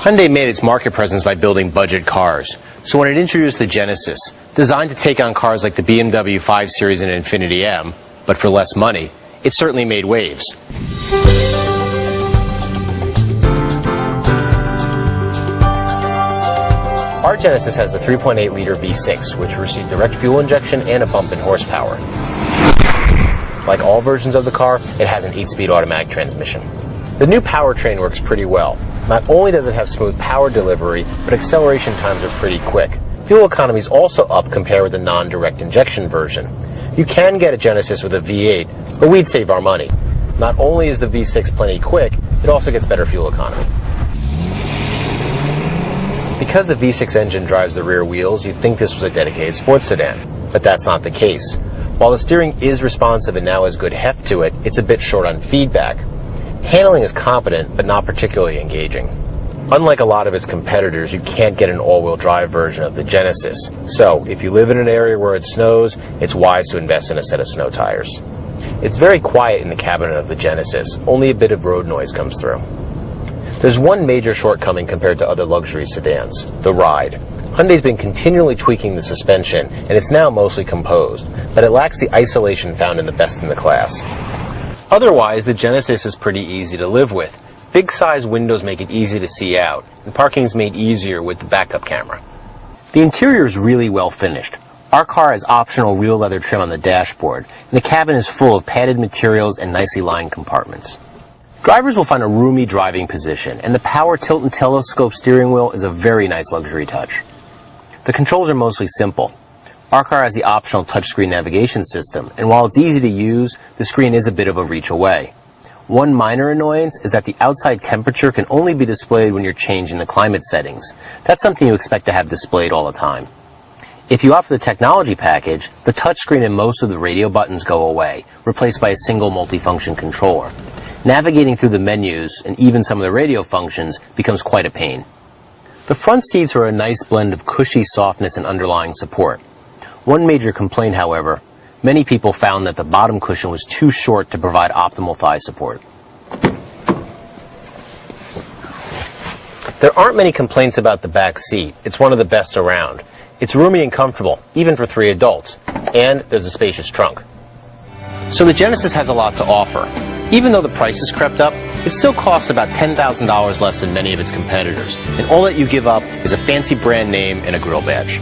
Hyundai made its market presence by building budget cars. So when it introduced the Genesis, designed to take on cars like the BMW 5 Series and Infiniti M, but for less money, it certainly made waves. Our Genesis has a 3.8-liter V6, which receives direct fuel injection and a bump in horsepower. Like all versions of the car, it has an 8-speed automatic transmission. The new powertrain works pretty well. Not only does it have smooth power delivery, but acceleration times are pretty quick. Fuel economy is also up compared with the non-direct injection version. You can get a Genesis with a V8, but we'd save our money. Not only is the V6 plenty quick, it also gets better fuel economy. Because the V6 engine drives the rear wheels, you'd think this was a dedicated sports sedan, but that's not the case. While the steering is responsive and now has good heft to it, it's a bit short on feedback. Handling is competent, but not particularly engaging. Unlike a lot of its competitors, you can't get an all-wheel drive version of the Genesis. So, if you live in an area where it snows, it's wise to invest in a set of snow tires. It's very quiet in the cabin of the Genesis. Only a bit of road noise comes through. There's one major shortcoming compared to other luxury sedans: the ride. Hyundai's been continually tweaking the suspension, and it's now mostly composed, but it lacks the isolation found in the best in the class. Otherwise, the Genesis is pretty easy to live with. Big size windows make it easy to see out, and parking is made easier with the backup camera. The interior is really well finished. Our car has optional real leather trim on the dashboard, and the cabin is full of padded materials and nicely lined compartments. Drivers will find a roomy driving position, and the power tilt and telescope steering wheel is a very nice luxury touch. The controls are mostly simple. Our car has the optional touchscreen navigation system, and while it's easy to use, the screen is a bit of a reach away. One minor annoyance is that the outside temperature can only be displayed when you're changing the climate settings. That's something you expect to have displayed all the time. If you opt for the technology package, the touchscreen and most of the radio buttons go away, replaced by a single multifunction controller. Navigating through the menus, and even some of the radio functions, becomes quite a pain. The front seats are a nice blend of cushy softness and underlying support. One major complaint, however, many people found that the bottom cushion was too short to provide optimal thigh support. There aren't many complaints about the back seat. It's one of the best around. It's roomy and comfortable, even for 3 adults, and there's a spacious trunk. So the Genesis has a lot to offer. Even though the price has crept up, it still costs about $10,000 less than many of its competitors, and all that you give up is a fancy brand name and a grill badge.